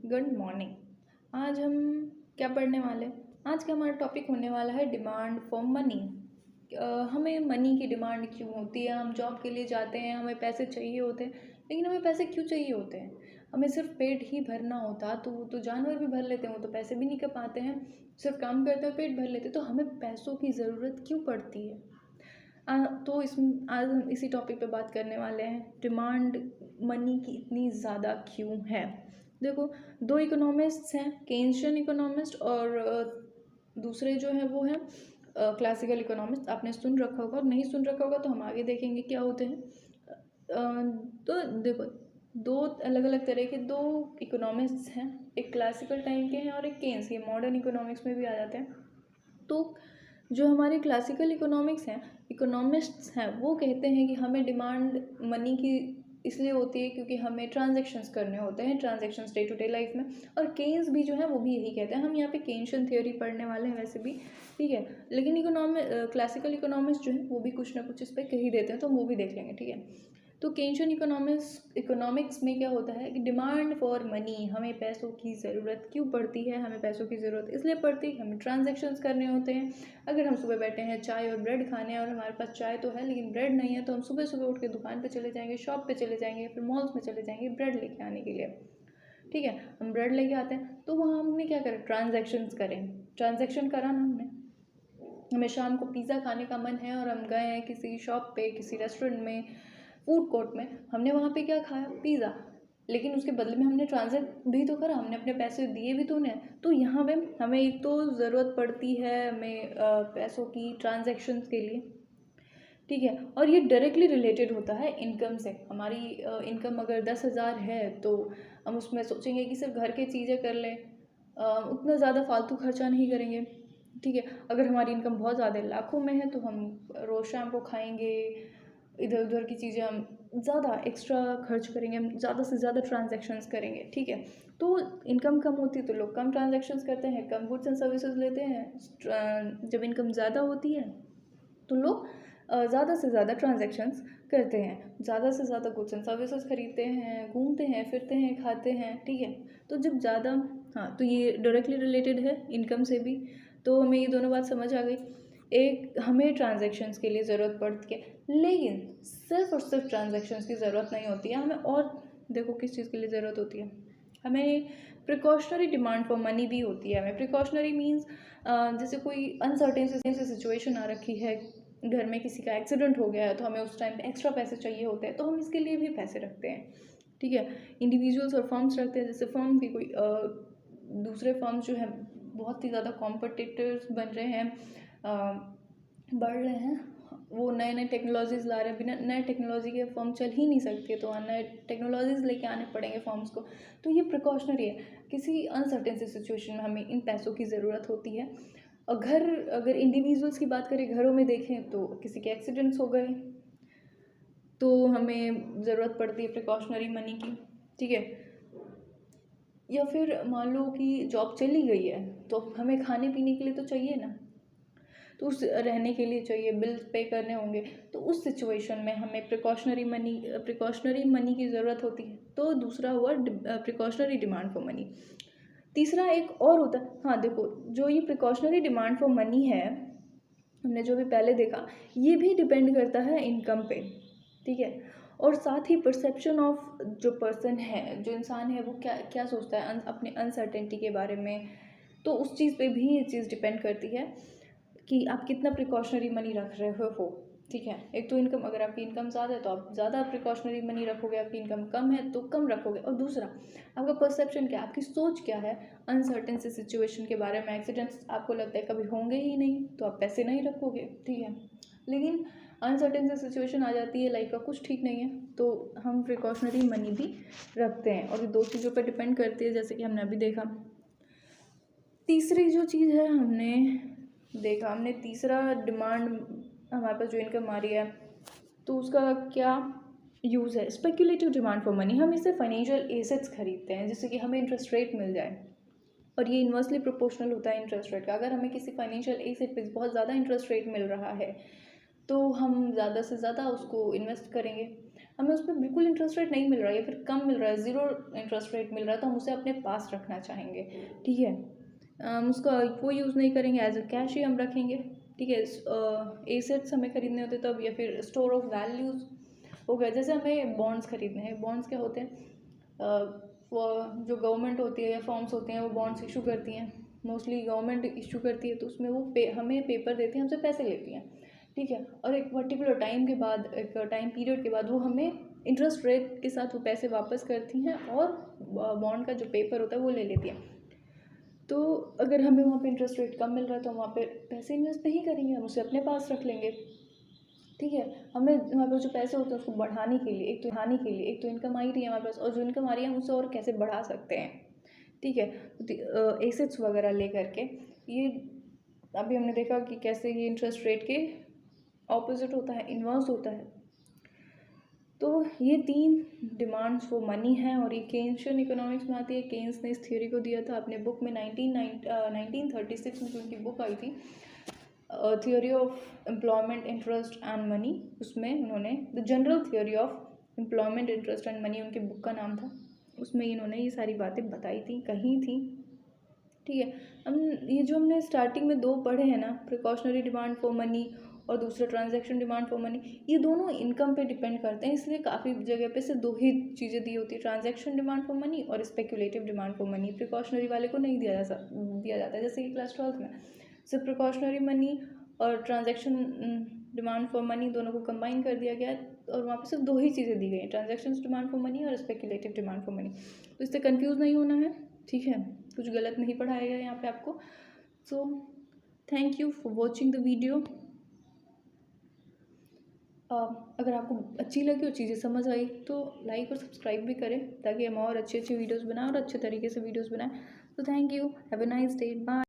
Good morning. आज हम क्या पढ़ने वाले हैं? आज का हमारा टॉपिक होने वाला है डिमांड फॉर मनी। हमें मनी की डिमांड क्यों होती है? हम जॉब के लिए जाते हैं, हमें पैसे चाहिए होते हैं, लेकिन हमें पैसे क्यों चाहिए होते हैं? हमें सिर्फ पेट ही भरना होता तो जानवर भी भर लेते हैं, वो तो पैसे भी नहीं कर पाते हैं। सिर्फ काम करते हैं, पेट भर लेते हैं, तो हमें पैसों की ज़रूरत क्यों पड़ती है? तो इस आज हम इसी टॉपिक पे बात करने वाले हैं, डिमांड मनी की इतनी ज़्यादा क्यों है। देखो, दो इकोनॉमिस्ट्स हैं, केन्शियन इकोनॉमिस्ट और दूसरे जो हैं वो हैं क्लासिकल इकोनॉमिस्ट। आपने सुन रखा होगा, और नहीं सुन रखा होगा तो हम आगे देखेंगे क्या होते हैं। तो देखो, दो अलग अलग तरह के दो इकोनॉमिस्ट्स हैं, एक क्लासिकल टाइम के हैं और एक केन्स, ये मॉडर्न इकोनॉमिक्स में भी आ जाते हैं। तो जो हमारे क्लासिकल इकोनॉमिस्ट्स हैं वो कहते हैं कि हमें डिमांड मनी की इसलिए होती है क्योंकि हमें ट्रांजैक्शंस करने होते हैं, transactions day to day life में। और केन्स भी जो है वो भी यही कहते हैं। हम यहाँ पे केन्शियन थ्योरी पढ़ने वाले हैं वैसे भी, ठीक है, लेकिन क्लासिकल इकोनॉमिस्ट जो है वो भी कुछ ना कुछ इस पर कह ही देते हैं, तो हम वो भी देख लेंगे, ठीक है। तो केन्शियन इकोनॉमिक्स में क्या होता है कि डिमांड फॉर मनी, हमें पैसों की ज़रूरत क्यों पड़ती है? हमें पैसों की ज़रूरत इसलिए पड़ती है कि हमें ट्रांजैक्शंस करने होते हैं। अगर हम सुबह बैठे हैं चाय और ब्रेड खाने, और हमारे पास चाय तो है लेकिन ब्रेड नहीं है, तो हम सुबह सुबह उठ के दुकान पे चले जाएंगे, शॉप पे चले जाएंगे, फिर मॉल्स में चले जाएंगे ब्रेड लेके आने के लिए, ठीक है। हम ब्रेड लेके आते हैं तो वहाँ हमने क्या करें? ट्रांजैक्शंस करें, ट्रांजैक्शन करा ना हमने। हमें शाम को पिज़्ज़ा खाने का मन है और हम गए हैं किसी शॉप पे, किसी रेस्टोरेंट में, फूड कोर्ट में, हमने वहाँ पे क्या खाया? पिज़्ज़ा। लेकिन उसके बदले में हमने ट्रांजैक्ट भी तो करा, हमने अपने पैसे दिए भी तो उन्हें। तो यहाँ पे हमें एक तो ज़रूरत पड़ती है हमें पैसों की ट्रांजैक्शंस के लिए, ठीक है। और ये डायरेक्टली रिलेटेड होता है इनकम से। हमारी इनकम अगर 10,000 है तो हम उसमें सोचेंगे कि सिर्फ घर की चीज़ें कर लें, उतना ज़्यादा फालतू खर्चा नहीं करेंगे, ठीक है। अगर हमारी इनकम बहुत ज़्यादा लाखों में है तो हम रोज़ शाम को खाएंगे, इधर उधर की चीज़ें हम ज़्यादा एक्स्ट्रा खर्च करेंगे, हम ज़्यादा से ज़्यादा ट्रांजैक्शंस करेंगे, ठीक है। तो इनकम कम होती है तो लोग कम ट्रांजैक्शंस करते हैं, कम गुड्स एंड सर्विसेज लेते हैं। जब इनकम ज़्यादा होती है तो लोग ज़्यादा से ज़्यादा ट्रांजैक्शंस करते हैं, ज़्यादा से ज़्यादा गुड्स एंड सर्विसेज खरीदते हैं, घूमते हैं, फिरते हैं, खाते हैं, ठीक है। तो जब ज़्यादा, हाँ, तो ये डायरेक्टली रिलेटेड है इनकम से भी। तो हमें ये दोनों बात समझ आ गई। एक, हमें ट्रांजैक्शंस के लिए ज़रूरत पड़ती है, लेकिन सिर्फ और सिर्फ ट्रांजैक्शंस की ज़रूरत नहीं होती है हमें। और देखो किस चीज़ के लिए ज़रूरत होती है हमें? प्रिकॉशनरी डिमांड फॉर मनी भी होती है हमें। प्रिकॉशनरी मीन्स जैसे कोई अनसर्टेन से सिचुएशन आ रखी है, घर में किसी का एक्सीडेंट हो गया है तो हमें उस टाइम पे एक्स्ट्रा पैसे चाहिए होते हैं, तो हम इसके लिए भी पैसे रखते हैं, ठीक है। इंडिविजुअल्स और फर्म्स रखते हैं। जैसे फर्म भी कोई दूसरे फर्म्स जो है बहुत ही ज़्यादा कॉम्पिटिटर्स बन रहे हैं, बढ़ रहे हैं, वो नए नए टेक्नोलॉजीज़ ला रहे हैं। बिना नए टेक्नोलॉजी के फॉर्म चल ही नहीं सकते, तो नए टेक्नोलॉजीज़ लेके आने पड़ेंगे फॉर्म्स को। तो ये प्रिकॉशनरी है, किसी अनसर्टेन सी सिचुएशन में हमें इन पैसों की ज़रूरत होती है। और अगर इंडिविजुअल्स की बात करें, घरों में देखें तो किसी के एक्सीडेंट्स हो गए तो हमें ज़रूरत पड़ती है प्रिकॉशनरी मनी की, ठीक है। या फिर मान लो कि जॉब चली गई है तो हमें खाने पीने के लिए तो चाहिए ना, तो उस रहने के लिए चाहिए, बिल्स पे करने होंगे, तो उस सिचुएशन में हमें प्रिकॉशनरी मनी की ज़रूरत होती है। तो दूसरा हुआ प्रिकॉशनरी डिमांड फॉर मनी। तीसरा एक और होता है, हाँ देखो, जो ये प्रिकॉशनरी डिमांड फॉर मनी है, हमने जो भी पहले देखा, ये भी डिपेंड करता है इनकम पे, ठीक है। और साथ ही परसेप्शन ऑफ जो पर्सन है, जो इंसान है, वो क्या क्या सोचता है अपने अनसर्टेनिटी के बारे में, तो उस चीज़ पे भी ये चीज़ डिपेंड करती है कि आप कितना प्रिकॉशनरी मनी रख रहे हो, ठीक है। एक तो इनकम, अगर आपकी इनकम ज़्यादा है तो आप ज़्यादा प्रिकॉशनरी मनी रखोगे, आपकी इनकम कम है तो कम रखोगे। और दूसरा, आपका परसेप्शन क्या है, आपकी सोच क्या है अनसर्टेन से सिचुएशन के बारे में। एक्सीडेंट्स आपको लगता है कभी होंगे ही नहीं तो आप पैसे नहीं रखोगे, ठीक है। लेकिन अनसर्टेन से सिचुएशन आ जाती है, लाइफ का कुछ ठीक नहीं है, तो हम प्रिकॉशनरी मनी भी रखते हैं। और ये दो चीज़ों पर डिपेंड करती है, जैसे कि हमने अभी देखा। तीसरी जो चीज़ है हमने तीसरा डिमांड, हमारे पास जो इनकम आ रही है तो उसका क्या यूज़ है? Speculative demand for money. हम इससे फाइनेंशियल एसेट्स खरीदते हैं जिससे कि हमें इंटरेस्ट रेट मिल जाए, और ये इन्वर्सली प्रोपोर्शनल होता है इंटरेस्ट रेट का। अगर हमें किसी फाइनेंशियल एसेट पे बहुत ज़्यादा इंटरेस्ट रेट मिल रहा है तो हम ज़्यादा से ज़्यादा उसको इन्वेस्ट करेंगे। हमें उस पर बिल्कुल इंटरेस्ट रेट नहीं मिल रहा है या फिर कम मिल रहा है, ज़ीरो इंटरेस्ट रेट मिल रहा है, तो हम उसे अपने पास रखना चाहेंगे। ठीक है, हम उसका वो यूज़ नहीं करेंगे, एज अ कैश ही हम रखेंगे। ठीक है, एसेट्स हमें खरीदने होते तब, या फिर स्टोर ऑफ वैल्यूज़ हो गया। जैसे हमें बॉन्ड्स खरीदने हैं, बॉन्ड्स क्या होते हैं, वो जो गवर्नमेंट होती है या फॉर्म्स होते हैं वो बॉन्ड्स इशू करती हैं, मोस्टली गवर्नमेंट इशू करती है, तो उसमें वो हमें पेपर देती हैं, हमसे पैसे लेती हैं। ठीक है, और एक पर्टिकुलर टाइम के बाद, एक टाइम पीरियड के बाद वो हमें इंटरेस्ट रेट के साथ वो पैसे वापस करती हैं और बॉन्ड का जो पेपर होता है वो ले लेती हैं। तो अगर हमें वहाँ पे इंटरेस्ट रेट कम मिल रहा है तो हम वहाँ पे पैसे इन्वेस्ट नहीं करेंगे, हम उसे अपने पास रख लेंगे। ठीक है, हमें हमारे पास जो पैसे होते हैं उसको बढ़ाने के लिए, एक तो इनकम आ ही रही है हमारे पास, और जो इनकम आ रही है हम उसे और कैसे बढ़ा सकते हैं। ठीक है, तो एसेट्स वगैरह ले करके, ये अभी हमने देखा कि कैसे ये इंटरेस्ट रेट के ऑपोजिट होता है, इन्वर्स होता है। तो ये 3 डिमांड्स फॉर मनी हैं, और ये केन्शियन इकोनॉमिक्स में आती है। केन्स ने इस थ्योरी को दिया था अपने बुक में 1936 में, जो उनकी बुक आई थी theory of employment, interest and money, उसमें उन्होंने the general theory of employment, interest and money उनकी बुक का नाम था, उसमें इन्होंने ये सारी बातें बताई थी, कही थी। ठीक है, हम ये जो हमने स्टार्टिंग में 2 पढ़े हैं ना, प्रिकॉशनरी डिमांड फॉर मनी और दूसरा ट्रांजैक्शन डिमांड फॉर मनी, ये दोनों इनकम पे डिपेंड करते हैं, इसलिए काफ़ी जगह पे से 2 ही चीज़ें दी होती है, ट्रांजैक्शन डिमांड फॉर मनी और speculative demand for money. Precautionary वाले को नहीं दिया जाता है, जैसे कि क्लास 12th में सिर्फ प्रिकॉशनरी मनी और ट्रांजैक्शन डिमांड फॉर मनी दोनों को कंबाइन कर दिया गया है, और वहाँ पे सिर्फ 2 ही चीज़ें दी गई हैं, ट्रांजैक्शन डिमांड फॉर मनी और स्पेकुलेटिव डिमांड फॉर मनी। तो इससे कंफ्यूज नहीं होना है, ठीक है, कुछ गलत नहीं पढ़ाया गया यहाँ पे आपको। So thank you for watching the video. अगर आपको अच्छी लगी और चीज़ें समझ आई तो लाइक और सब्सक्राइब भी करें, ताकि हम और अच्छी अच्छी वीडियोस बनाएं और अच्छे तरीके से वीडियोस बनाएं। तो thank you, have a nice day, bye.